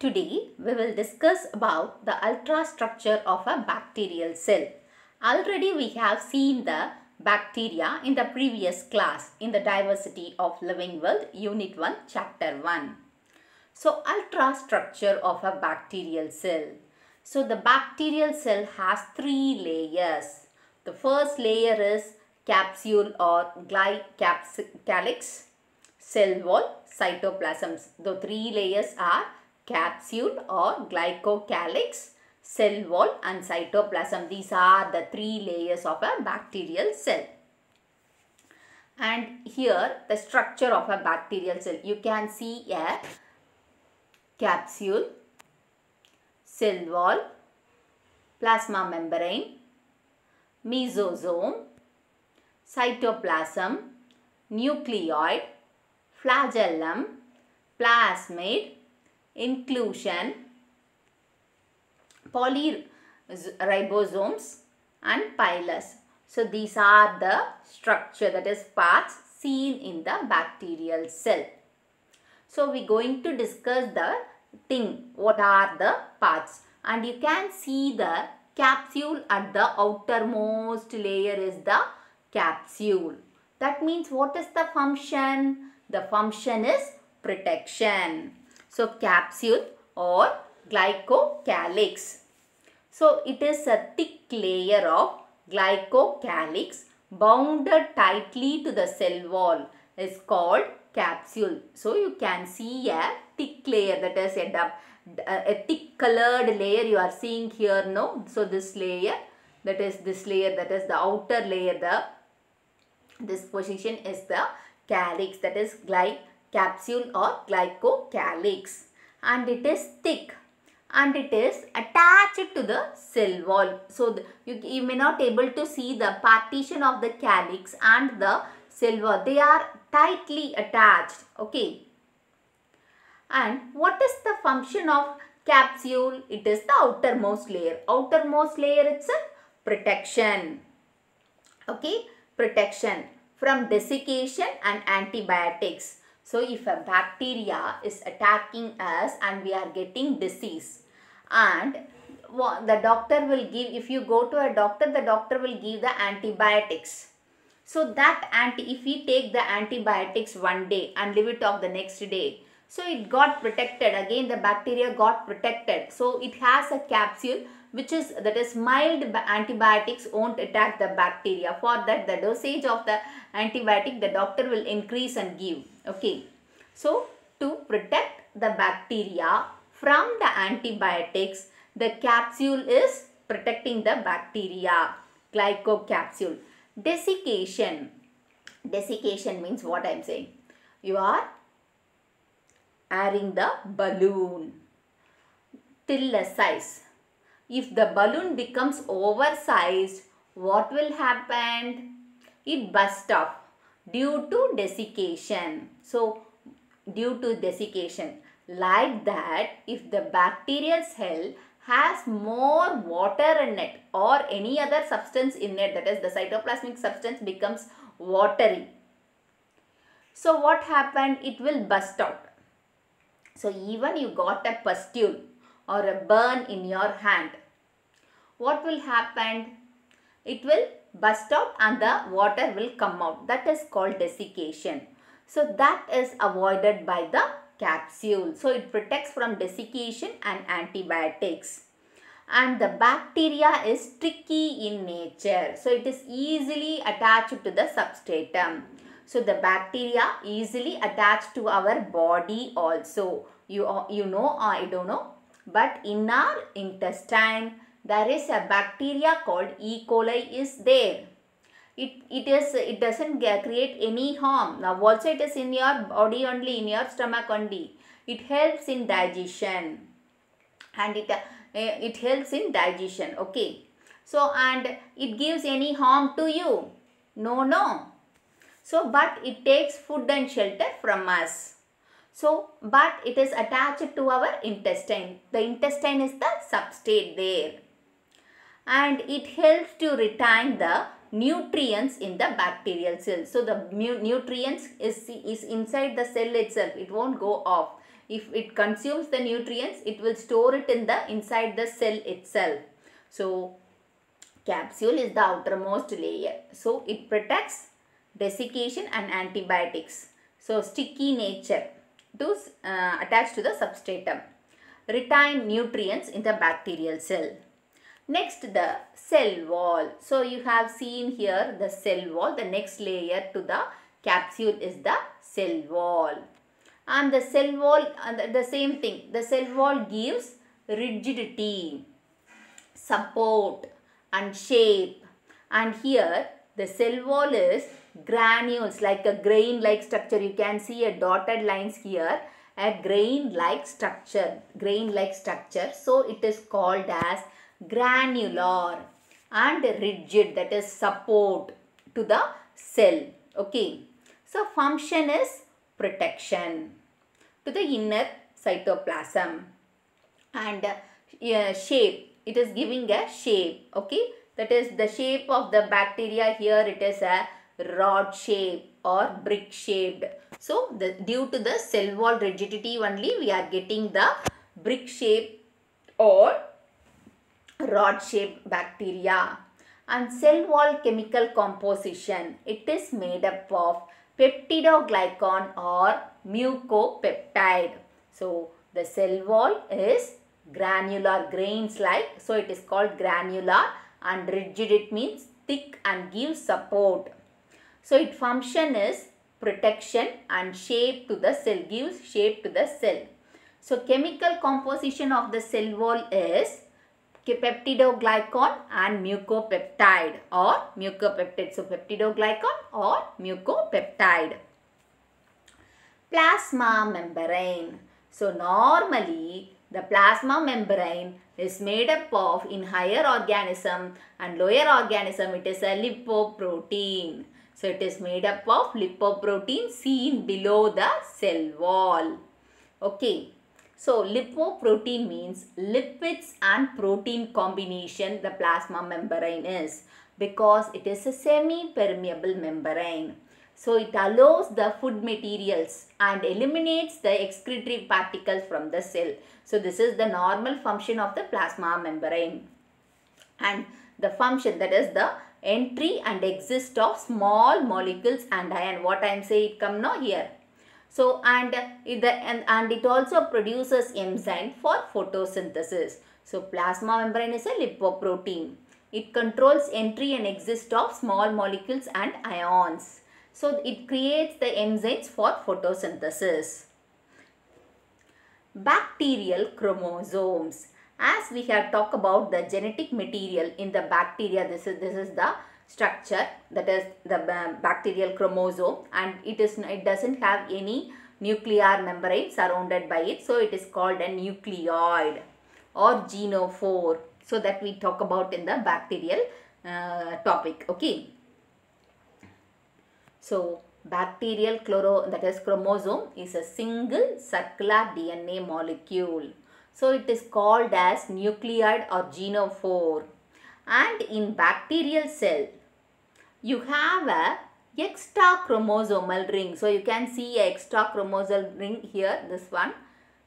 Today we will discuss about the ultrastructure of a bacterial cell. Already we have seen the bacteria in the previous class in the Diversity of Living World Unit 1 Chapter 1. So ultrastructure of a bacterial cell. So the bacterial cell has three layers. The first layer is capsule or glycalyx, cell wall, cytoplasms. The three layers are capsule or glycocalyx, cell wall and cytoplasm. These are the three layers of a bacterial cell. And here the structure of a bacterial cell. You can see a capsule, cell wall, plasma membrane, mesosome, cytoplasm, nucleoid, flagellum, plasmid, inclusion, polyribosomes and pilus. So these are the structure, that is parts seen in the bacterial cell. So we are going to discuss the thing, what are the parts, and you can see the capsule at the outermost layer is the capsule. That means what is the function? The function is protection. So capsule or glycocalyx. So it is a thick layer of glycocalyx bounded tightly to the cell wall is called capsule. So you can see a thick layer, that is a thick colored layer you are seeing here, no? So this layer, that is this layer, that is the outer layer, this position is the calyx, that is capsule or glycocalyx, and it is thick and it is attached to the cell wall. So you may not able to see the partition of the calyx and the cell wall. They are tightly attached. Okay. And what is the function of capsule? It is the outermost layer. Outermost layer, it's a protection. Okay. Protection from desiccation and antibiotics. So if a bacteria is attacking us and we are getting disease, and the doctor will give, if you go to a doctor, the doctor will give the antibiotics. So that if we take the antibiotics one day and leave it off the next day, so it got protected, again the bacteria got protected. So it has a capsule which is, that is mild antibiotics won't attack the bacteria. For that the dosage of the antibiotic the doctor will increase and give. Okay. So to protect the bacteria from the antibiotics, the capsule is protecting the bacteria, glycocapsule. Desiccation. Desiccation means what I am saying. You are airing the balloon till a size. If the balloon becomes oversized, what will happen? It bursts off due to desiccation. So, due to desiccation. Like that, if the bacterial cell has more water in it or any other substance in it, that is the cytoplasmic substance becomes watery. So, what happened? It will burst out. So, even you got a pustule or a burn in your hand, what will happen? It will burst out and the water will come out. That is called desiccation. So that is avoided by the capsule. So it protects from desiccation and antibiotics. And the bacteria is tricky in nature. So it is easily attached to the substratum. So the bacteria easily attached to our body also. You know, I don't know. But in our intestine, there is a bacteria called E. coli is there. It doesn't create any harm. Now also it is in your body only, in your stomach only. It helps in digestion. And it helps in digestion. Okay. So and it gives any harm to you? No. So but it takes food and shelter from us. So, but it is attached to our intestine. The intestine is the substrate there. And it helps to retain the nutrients in the bacterial cell. So, the nutrients is inside the cell itself. It won't go off. if it consumes the nutrients, it will store it in the inside the cell itself. So capsule is the outermost layer. So it protects desiccation and antibiotics. So sticky nature to attach to the substratum. Retain nutrients in the bacterial cell. Next, the cell wall. So you have seen here the cell wall. The next layer to the capsule is the cell wall. And the cell wall, the same thing. The cell wall gives rigidity, support and shape. And here the cell wall is granules, like a grain like structure. You can see a dotted lines here, a grain like structure. So it is called as granular and rigid, that is support to the cell. Okay. So function is protection to the inner cytoplasm. And shape, it is giving a shape. Okay. That is the shape of the bacteria. Here it is a rod shape or brick shaped. So due to the cell wall rigidity only, we are getting the brick shape or rod shaped bacteria. And cell wall chemical composition, it is made up of peptidoglycan or mucopeptide. So the cell wall is granular, grains like, so it is called granular, and rigid, it means thick and gives support. So its function is protection and shape to the cell, gives shape to the cell. So chemical composition of the cell wall is peptidoglycan and mucopeptide or mucopeptide. So peptidoglycan or mucopeptide. Plasma membrane. So normally the plasma membrane is made up of, in higher organism and lower organism, it is a lipoprotein. So it is made up of lipoprotein seen below the cell wall. Okay. So lipoprotein means lipids and protein combination the plasma membrane is, because it is a semi-permeable membrane. So it allows the food materials and eliminates the excretory particles from the cell. So this is the normal function of the plasma membrane. And the function, that is the entry and exit of small molecules and ion. What I am saying, it come now here. So and it also produces enzyme for photosynthesis. So plasma membrane is a lipoprotein. It controls entry and exit of small molecules and ions. So it creates the enzymes for photosynthesis. Bacterial chromosomes. As we have talked about the genetic material in the bacteria, this is the structure, that is the bacterial chromosome, and it doesn't have any nuclear membrane surrounded by it. So it is called a nucleoid or genophore. So that we talk about in the bacterial topic. Okay. So bacterial chromosome is a single circular DNA molecule. So it is called as nucleoid or genophore. And in bacterial cell, you have a extra chromosomal ring. So you can see a extra chromosomal ring here,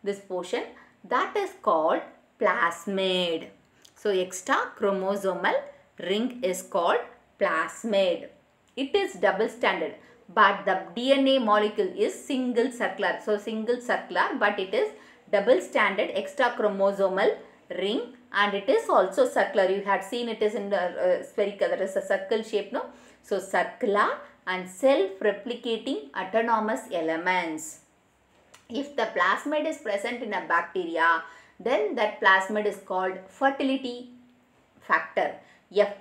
this portion, that is called plasmid. So extra chromosomal ring is called plasmid. It is double stranded, but the DNA molecule is single circular. So single circular, but it is double stranded extra chromosomal ring, and it is also circular. You had seen it is in the spherical, that is a circle shape, no? So circular and self-replicating autonomous elements. If the plasmid is present in a bacteria, then that plasmid is called fertility factor, F+.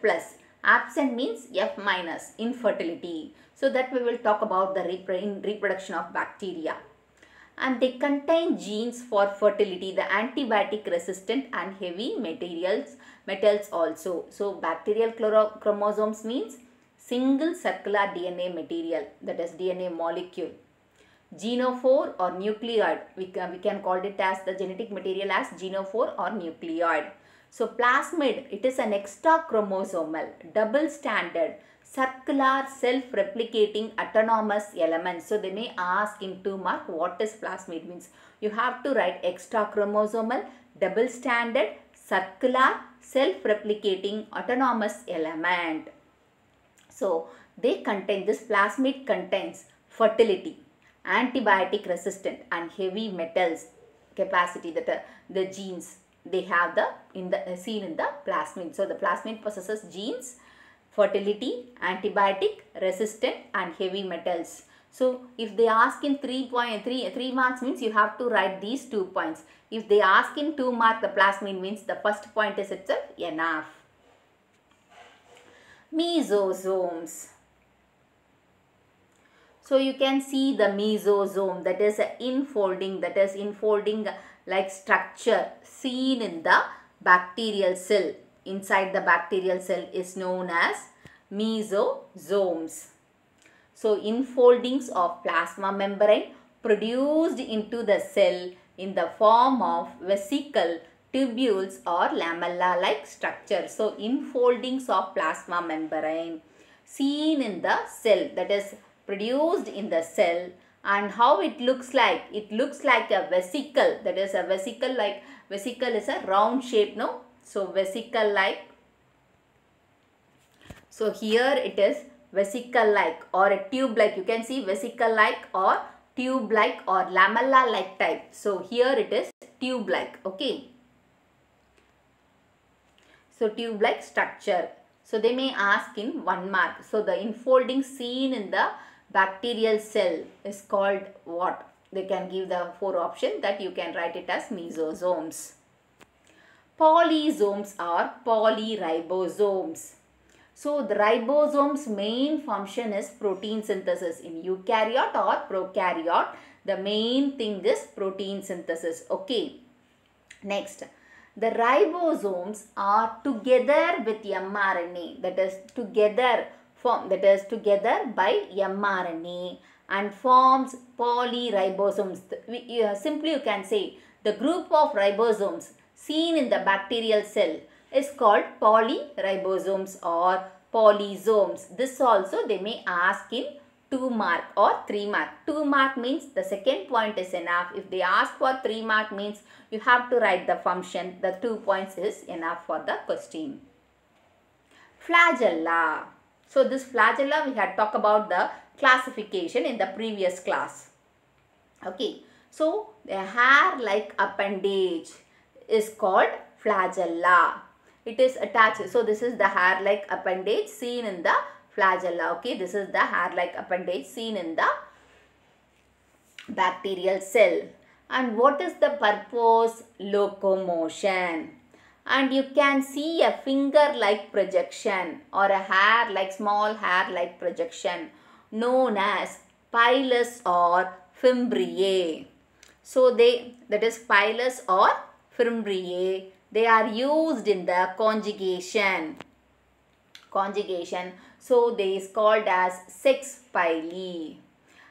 Absent means F-, infertility. So that we will talk about the reproduction of bacteria. And they contain genes for fertility, the antibiotic resistant and heavy metals also. So bacterial chromosomes means single circular DNA material, that is DNA molecule. Genophore or nucleoid, we can call it as the genetic material as genophore or nucleoid. So plasmid, it is an extra chromosomal, double stranded, circular, self-replicating autonomous elements. So they may ask in 2 mark, what is plasmid? Means you have to write extra chromosomal, double stranded, circular, self-replicating autonomous element. So they contain, this plasmid contains fertility, antibiotic resistant and heavy metals capacity, that the genes they have seen in the plasmid. So the plasmid possesses genes, fertility, antibiotic resistant and heavy metals. So if they ask in 3 marks means you have to write these 2 points. If they ask in 2 marks the plasmid means the first point is itself enough. Mesosomes. So you can see the mesosome, that is infolding like structure seen in the bacterial cell. Inside the bacterial cell is known as mesosomes. So infoldings of plasma membrane produced into the cell in the form of vesicle, tubules or lamella-like structure. So infoldings of plasma membrane seen in the cell, that is produced in the cell. And how it looks like? It looks like a vesicle, that is a vesicle, like vesicle is a round shape, no? So vesicle like. So here it is vesicle like or a tube like. You can see vesicle like or tube like or lamella like type. So here it is tube like. Okay. So tube like structure. So they may ask in 1 mark. So the infolding seen in the bacterial cell is called what? They can give the 4 options that you can write it as mesosomes. Polysomes are polyribosomes. So the ribosome's main function is protein synthesis. In eukaryote or prokaryote, the main thing is protein synthesis. Okay. Next, the ribosomes are together with mRNA, that is together by mRNA and forms polyribosomes. Simply you can say the group of ribosomes seen in the bacterial cell is called polyribosomes or polysomes. This also they may ask in 2 mark or 3 mark. 2 mark means the second point is enough. If they ask for 3 mark means you have to write the function. The 2 points is enough for the question. Flagella. So this flagella we had talked about the classification in the previous class. Okay. So the hair-like appendage is called flagella. It is attached. So this is the hair-like appendage seen in the flagella. Okay, this is the hair-like appendage seen in the bacterial cell. And what is the purpose? Locomotion. And you can see a finger-like projection or a hair-like, small hair-like projection known as pilus or fimbriae. So that is pilus or fimbriae. They are used in the conjugation. So they is called as sex pili.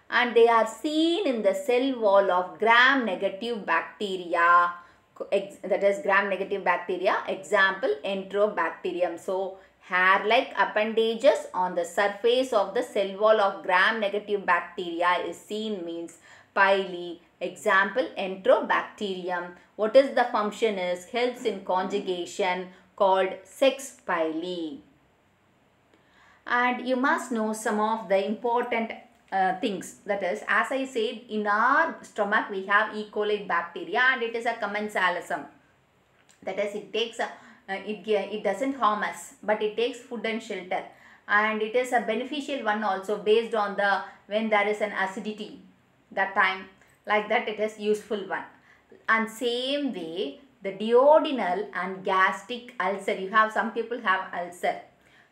And they are seen in the cell wall of gram-negative bacteria. That is gram-negative bacteria. Example, Enterobacterium. So hair-like appendages on the surface of the cell wall of gram-negative bacteria is seen means pili. Example, Enterobacterium. What is the function is helps in conjugation called sex pili. And you must know some of the important things. That is, as I said, in our stomach we have E. coli bacteria and it is a commensalism. That is, it takes it doesn't harm us, but it takes food and shelter, and it is a beneficial one also based on the when there is an acidity, that time, like that it is useful one. And same way the duodenal and gastric ulcer, you have some people have ulcer,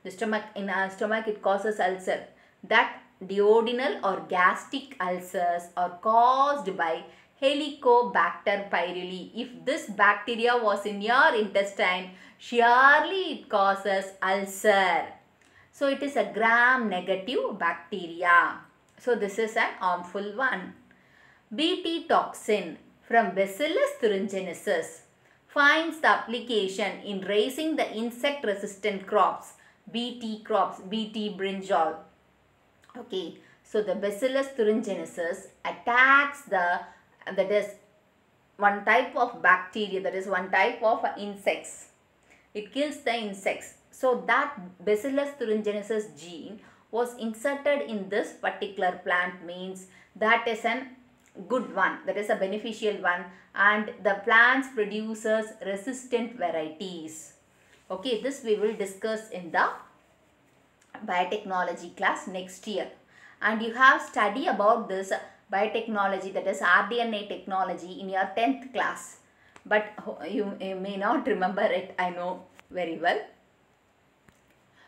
the stomach, in our stomach it causes ulcer. That duodenal or gastric ulcers are caused by Helicobacter pylori. If this bacteria was in your intestine, surely it causes ulcer. So it is a gram-negative bacteria. So this is an harmful one. Bt toxin from Bacillus thuringiensis finds the application in raising the insect-resistant crops, Bt crops, Bt brinjal. Okay, so the Bacillus thuringiensis attacks the, that is one type of bacteria, that is one type of insects. It kills the insects. So that Bacillus thuringiensis gene was inserted in this particular plant, means that is an good one, that is a beneficial one, and the plants produces resistant varieties. Okay, this we will discuss in the biotechnology class next year. And you have studied about this biotechnology, that is rDNA technology, in your 10th class. But you may not remember it, I know very well.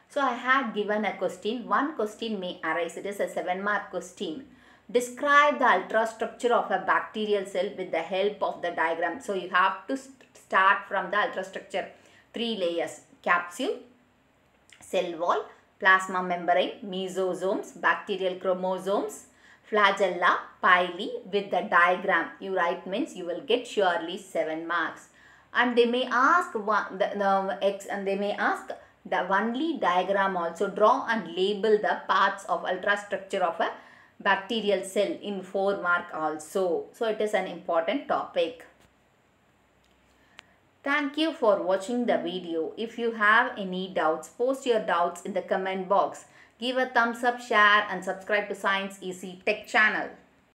So I had given a question. One question may arise. It is a 7-mark question. Describe the ultrastructure of a bacterial cell with the help of the diagram. So you have to start from the ultrastructure. 3 layers: capsule, cell wall, plasma membrane, mesosomes, bacterial chromosomes, flagella, pili, with the diagram. You write, means you will get surely 7 marks. And they may ask the only diagram also. Draw and label the parts of ultrastructure of a bacterial cell in 4 mark also. So it is an important topic. Thank you for watching the video. If you have any doubts, post your doubts in the comment box. Give a thumbs up, share and subscribe to Science Easy Tech channel.